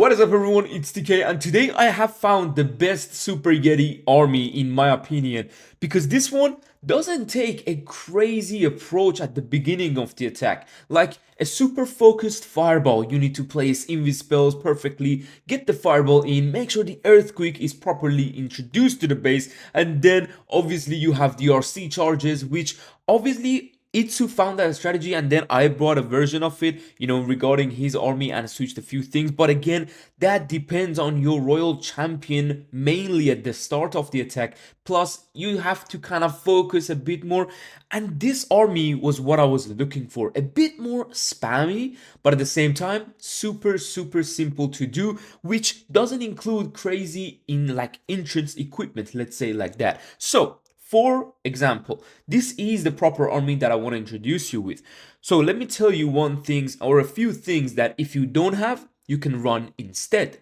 What is up everyone, it's TK and today I have found the best Super Yeti army in my opinion, because this one doesn't take a crazy approach at the beginning of the attack. Like a super focused fireball, you need to place invis spells perfectly, get the fireball in, make sure the earthquake is properly introduced to the base, and then obviously you have the RC charges, which obviously Itsu found that strategy and then I brought a version of it, regarding his army and switched a few things. But again, that depends on your royal champion mainly at the start of the attack. Plus, you have to kind of focus a bit more. And this army was what I was looking for. A bit more spammy, but at the same time, super simple to do, which doesn't include crazy entrance equipment, let's say like that. So, for example, this is the proper army that I want to introduce you with. So let me tell you a few things that if you don't have, you can run instead.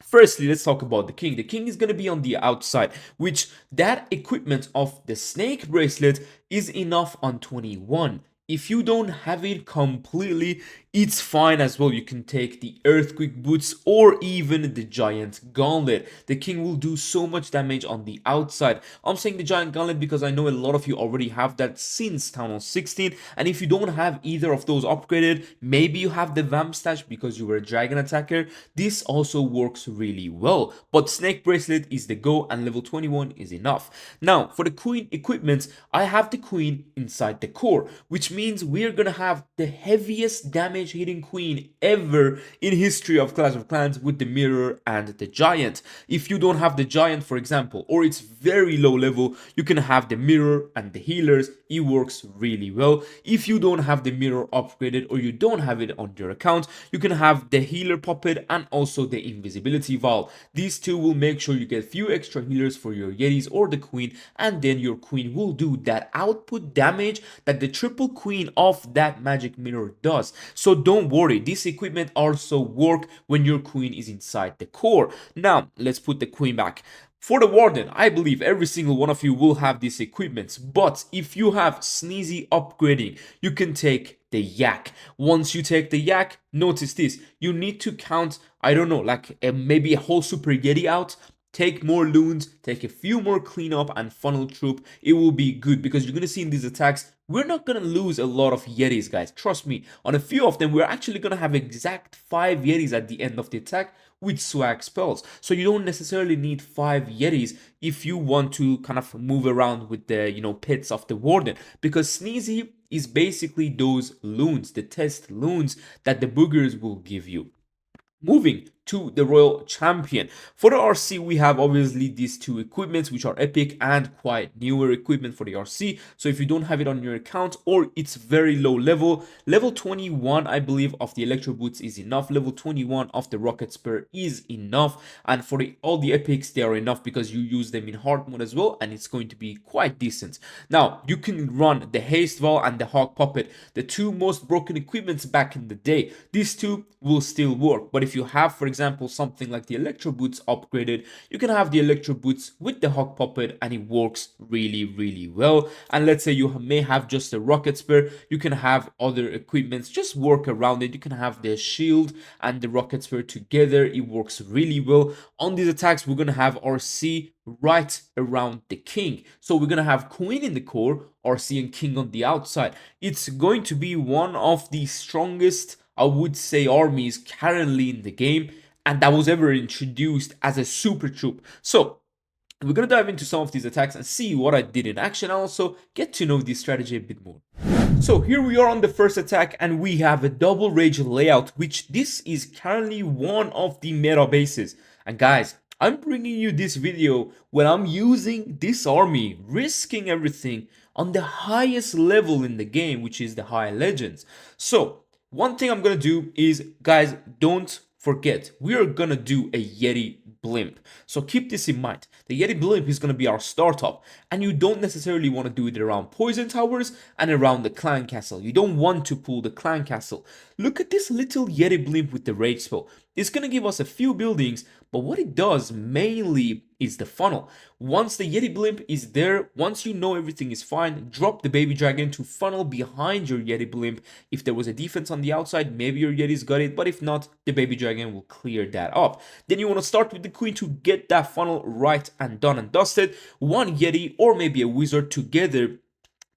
Firstly, let's talk about the king. The king is going to be on the outside, which that equipment of the snake bracelet is enough on 21. If you don't have it completely, it's fine as well. You can take the earthquake boots or even the giant gauntlet. The king will do so much damage on the outside. I'm saying the giant gauntlet because I know a lot of you already have that since Town Hall 16, and if you don't have either of those upgraded, maybe you have the vamp stash because you were a dragon attacker, this also works really well. But snake bracelet is the go and level 21 is enough. Now for the queen equipment, I have the queen inside the core, which means we're gonna have the heaviest damage hitting queen ever in history of Clash of Clans with the mirror and the giant. If you don't have the giant, for example, or it's very low level, you can have the mirror and the healers. It works really well. If you don't have the mirror upgraded or you don't have it on your account, you can have the healer puppet and also the invisibility valve. These two will make sure you get few extra healers for your Yetis or the queen, and then your queen will do that output damage that the triple queen of that magic mirror does. So don't worry, this equipment also work when your queen is inside the core. Now let's put the queen back. For the warden, I believe every single one of you will have these equipments, but if you have sneezy upgrading, you can take the yak. Once you take the yak, notice this, you need to count, I don't know, maybe a whole super yeti out. Take more loons, take a few more cleanup and funnel troop. It will be good because you're going to see in these attacks, we're not going to lose a lot of Yetis, guys. Trust me. On a few of them, we're actually going to have exact 5 Yetis at the end of the attack with swag spells. So you don't necessarily need 5 Yetis if you want to kind of move around with the, pets of the warden. Because Sneezy is basically those loons, the test loons that the boogers will give you. Moving to the royal champion. For the RC, we have obviously these two equipments which are epic and quite newer equipment for the RC. So if you don't have it on your account or it's very low level, level 21 I believe of the electro boots is enough, level 21 of the rocket spur is enough, and for all the epics they are enough because you use them in hard mode as well, and it's going to be quite decent. Now you can run the haste wall and the hawk puppet, the two most broken equipments back in the day. These two will still work, but if you have, for example, something like the electro boots upgraded, you can have the electro boots with the hawk puppet and it works really well. And let's say you may have just a rocket spear, you can have other equipments just work around it. You can have the shield and the rocket spear together, it works really well. On these attacks, we're gonna have RC right around the king, so we're gonna have queen in the core, RC and king on the outside. It's going to be one of the strongest, I would say, armies currently in the game, and that was ever introduced as a super troop. So we're gonna dive into some of these attacks and see what I did in action, and also get to know this strategy a bit more. So here we are on the first attack, and we have a double rage layout, which this is currently one of the meta bases. And guys, I'm bringing you this video when I'm using this army, risking everything on the highest level in the game, which is the high legends. So one thing I'm gonna do is, guys, don't forget, we are gonna do a Yeti blimp. So keep this in mind. The Yeti blimp is gonna be our startup, and you don't necessarily want to do it around poison towers and around the clan castle. You don't want to pull the clan castle. Look at this little Yeti blimp with the rage spell. It's going to give us a few buildings, but what it does mainly is the funnel. Once the Yeti blimp is there, once you know everything is fine, drop the baby dragon to funnel behind your Yeti blimp. If there was a defense on the outside, maybe your Yeti's got it, but if not, the baby dragon will clear that up. Then you want to start with the queen to get that funnel right and done and dusted. One Yeti or maybe a wizard together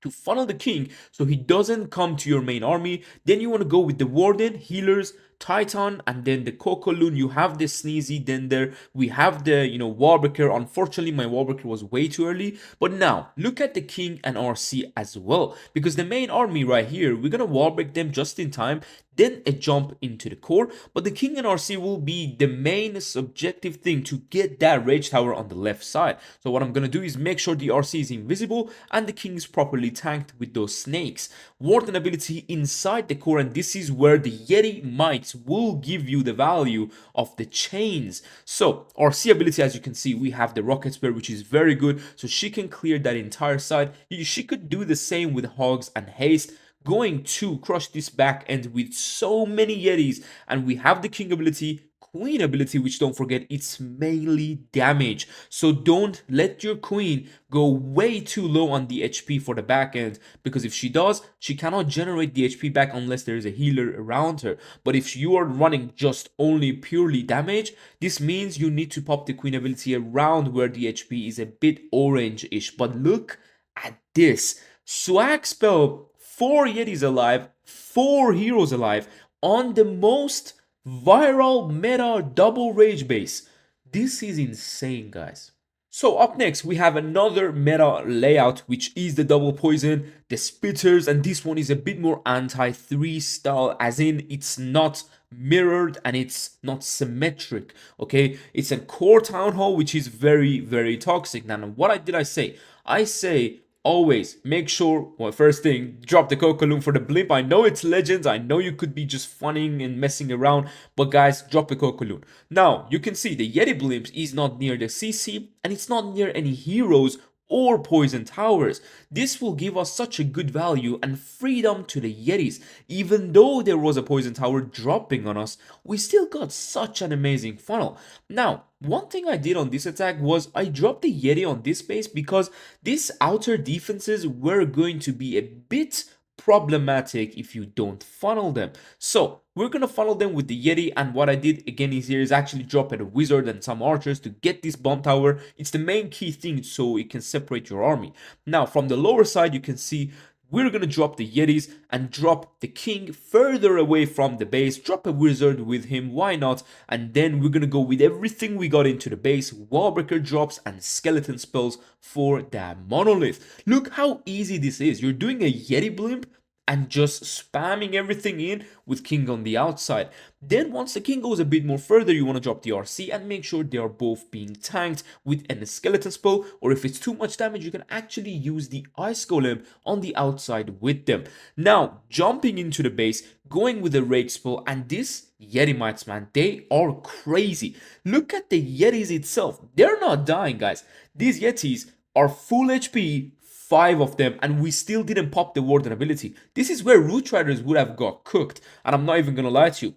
to funnel the king so he doesn't come to your main army. Then you want to go with the warden, healers, Titan, and then the Kokoloon. You have the Sneezy. Then there we have the Wallbreaker. Unfortunately, my Wallbreaker was way too early. But now look at the king and RC as well, because the main army right here, we're gonna Wallbreak them just in time. Then a jump into the core, but the king and RC will be the main subjective thing to get that rage tower on the left side. So what I'm gonna do is make sure the RC is invisible and the king is properly tanked with those snakes. Warden ability inside the core, and this is where the Yeti mites will give you the value of the chains. So RC ability, as you can see, we have the rocket spear, which is very good, so she can clear that entire side. She could do the same with hogs and haste, going to crush this back end with so many Yetis. And we have the king ability, queen ability, which don't forget, it's mainly damage. So don't let your queen go way too low on the HP for the back end, because if she does, she cannot generate the HP back unless there is a healer around her. But if you are running just only purely damage, this means you need to pop the queen ability around where the HP is a bit orange-ish. But look at this. Swag spell, 4 Yetis alive, 4 heroes alive on the most viral meta double rage base. This is insane, guys. So up next, we have another meta layout, which is the double poison, the spitters, and this one is a bit more anti-3 style, as in it's not mirrored and it's not symmetric, okay? It's a core town hall, which is very, very toxic. Now, what did I say? I say always make sure, well, first thing, drop the Kokoloon for the blimp. I know it's legends, I know you could be just funning and messing around, but guys, drop the Kokoloon. Now, you can see the Yeti blimp is not near the CC, and it's not near any heroes or poison towers. This will give us such a good value and freedom to the Yetis. Even though there was a poison tower dropping on us, we still got such an amazing funnel. Now, one thing I did on this attack was I dropped the Yeti on this base because these outer defenses were going to be a bit problematic if you don't funnel them. So we're gonna funnel them with the Yeti, and what I did again is here is actually drop a wizard and some archers to get this bomb tower. It's the main key thing so it can separate your army. Now from the lower side you can see we're gonna drop the Yetis and drop the king further away from the base, drop a wizard with him, why not? And then we're gonna go with everything we got into the base, Wallbreaker drops and skeleton spells for that monolith. Look how easy this is. You're doing a Yeti blimp and just spamming everything in with king on the outside. Then once the king goes a bit more further, you want to drop the RC and make sure they are both being tanked with a skeleton spell, or if it's too much damage, you can actually use the ice golem on the outside with them. Now, jumping into the base, going with the rage spell, and this Yeti mites, man, they are crazy. Look at the Yetis itself. They're not dying, guys. These Yetis are full HP, 5 of them, and we still didn't pop the warden ability. This is where Root Riders would have got cooked, and I'm not even gonna lie to you.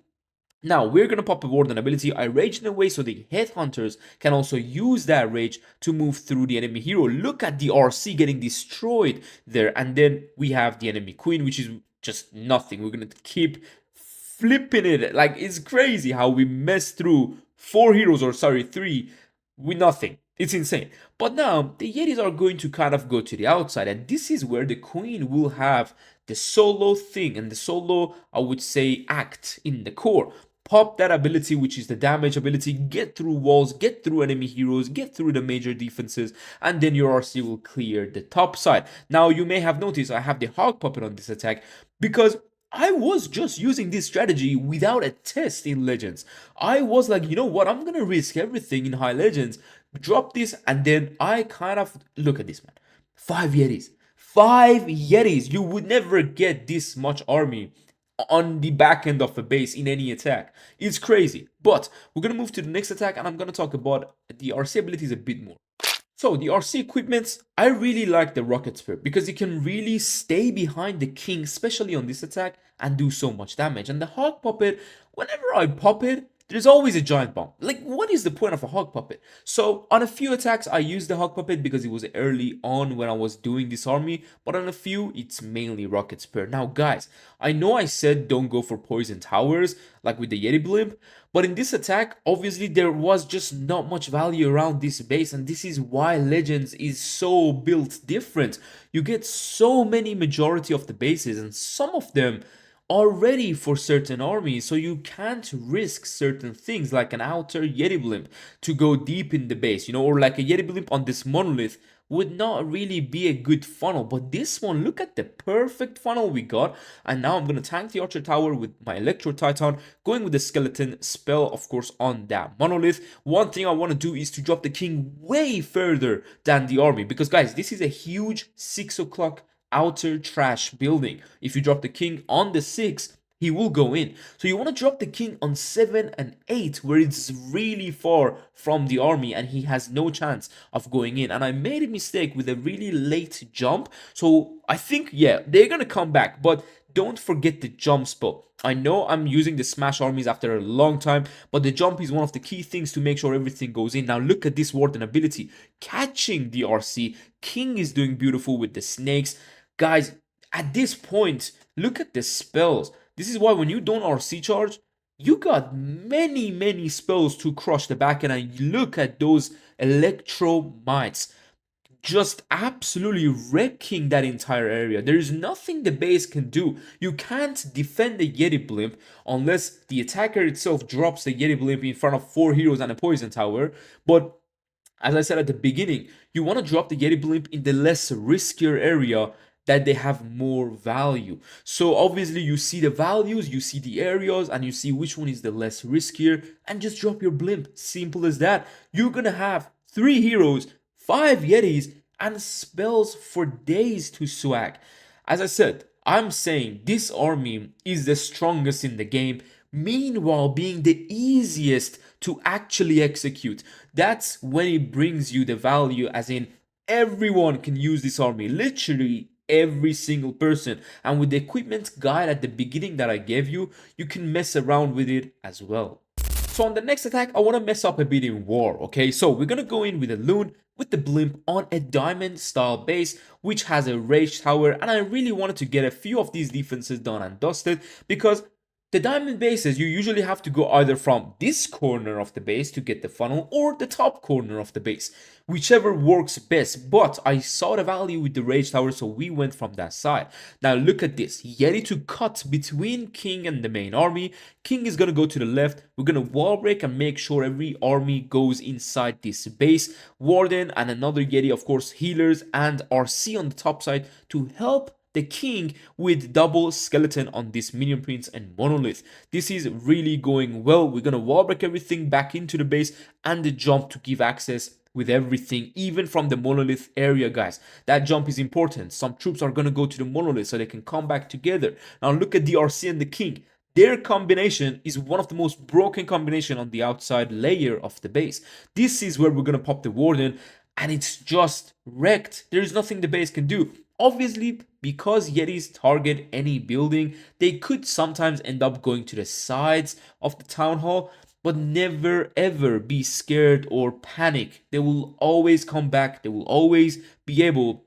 Now, we're gonna pop a warden ability. I rage in a way so the headhunters can also use that rage to move through the enemy hero. Look at the RC getting destroyed there, and then we have the enemy queen, which is just nothing. We're gonna keep flipping it. Like, it's crazy how we mess through 4 heroes, or sorry, 3, with nothing. It's insane. But now the Yetis are going to kind of go to the outside, and this is where the queen will have the solo thing and the solo, I would say, act in the core. Pop that ability, which is the damage ability, get through walls, get through enemy heroes, get through the major defenses, and then your RC will clear the top side. Now you may have noticed I have the hog puppet on this attack because I was just using this strategy without a test in Legends. I was like, you know what, I'm gonna risk everything in High Legends, drop this, and then I kind of, look at this, man. 5 Yetis. 5 Yetis. You would never get this much army on the back end of a base in any attack. It's crazy. But we're gonna move to the next attack, and I'm gonna talk about the RC abilities a bit more. So the RC equipments, I really like the rocket spear because it can really stay behind the king, especially on this attack, and do so much damage. And the hog puppet, whenever I pop it, there's always a giant bomb. Like, what is the point of a hog puppet? So on a few attacks, I used the hog puppet because it was early on when I was doing this army, but on a few, it's mainly rocket spear. Now, guys, I know I said don't go for poison towers, like with the Yeti blimp, but in this attack, obviously there was just not much value around this base, and this is why Legends is so built different. You get so many majority of the bases, and some of them are ready for certain armies, so you can't risk certain things like an outer Yeti blimp to go deep in the base, or like a Yeti blimp on this monolith would not really be a good funnel. But this one, look at the perfect funnel we got. And now I'm going to tank the Archer Tower with my Electro Titan, going with the Skeleton spell, of course, on that monolith. One thing I want to do is to drop the king way further than the army, because guys, this is a huge 6 o'clock outer trash building. If you drop the king on the 6, he will go in. So you want to drop the king on 7 and 8, where it's really far from the army and he has no chance of going in. And I made a mistake with a really late jump. So I think, yeah, they're going to come back, but don't forget the jump spell. I know I'm using the smash armies after a long time, but the jump is one of the key things to make sure everything goes in. Now look at this Warden ability, catching the RC. King is doing beautiful with the snakes. Guys, at this point, look at the spells. This is why when you don't RC charge, you got many spells to crush the back end. And look at those Electro Mites, just absolutely wrecking that entire area. There is nothing the base can do. You can't defend the Yeti blimp unless the attacker itself drops the Yeti blimp in front of 4 heroes and a poison tower. But as I said at the beginning, you want to drop the Yeti blimp in the less riskier area that they have more value. So obviously you see the values, you see the areas, and you see which one is the less riskier, and just drop your blimp. Simple as that. You're gonna have 3 heroes, 5 Yetis, and spells for days to swag. As I said, I'm saying this army is the strongest in the game, meanwhile being the easiest to actually execute. That's when it brings you the value, as in everyone can use this army, literally every single person. And with the equipment guide at the beginning that I gave you, you can mess around with it as well. So on the next attack, I want to mess up a bit in war, okay? So we're going to go in with a loon with the blimp on a diamond style base, which has a rage tower, and I really wanted to get a few of these defenses done and dusted, because the diamond bases, you usually have to go either from this corner of the base to get the funnel or the top corner of the base, whichever works best. But I saw the value with the rage tower, so we went from that side. Now look at this, Yeti to cut between king and the main army. King is gonna go to the left. We're gonna wall break and make sure every army goes inside this base. Warden and another Yeti, of course, healers and RC on the top side to help the king with double skeleton on this minion prince and monolith. This is really going well. We're gonna wall break everything back into the base and the jump to give access with everything, even from the monolith area, guys. That jump is important. Some troops are gonna go to the monolith so they can come back together. Now look at the RC and the king. Their combination is one of the most broken combination on the outside layer of the base. This is where we're gonna pop the warden, and it's just wrecked. There's nothing the base can do. Obviously, because Yetis target any building, they could sometimes end up going to the sides of the town hall, but never ever be scared or panic. They will always come back. They will always be able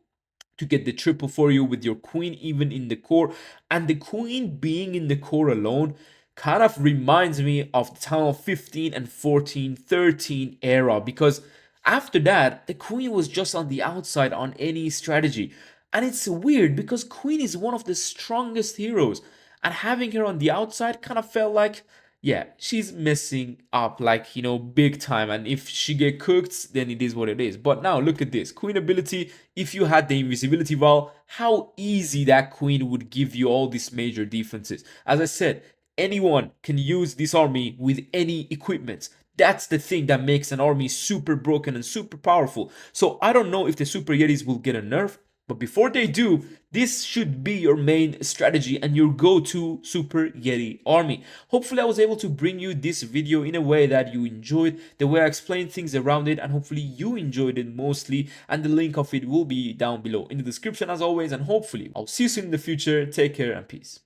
to get the triple for you with your queen even in the core. And the queen being in the core alone kind of reminds me of the town hall 15 and 14, 13 era, because after that, the queen was just on the outside on any strategy. And it's weird because Queen is one of the strongest heroes, and having her on the outside kind of felt like, yeah, she's messing up, like, big time, and if she get cooked, then it is what it is. But now look at this Queen ability. If you had the invisibility wall, how easy that Queen would give you all these major defenses. As I said, anyone can use this army with any equipment. That's the thing that makes an army super broken and super powerful. So I don't know if the Super Yetis will get a nerf, but before they do, this should be your main strategy and your go-to Super Yeti army. Hopefully I was able to bring you this video in a way that you enjoyed, the way I explained things around it, and hopefully you enjoyed it mostly, and the link of it will be down below in the description as always, and hopefully I'll see you soon in the future. Take care and peace.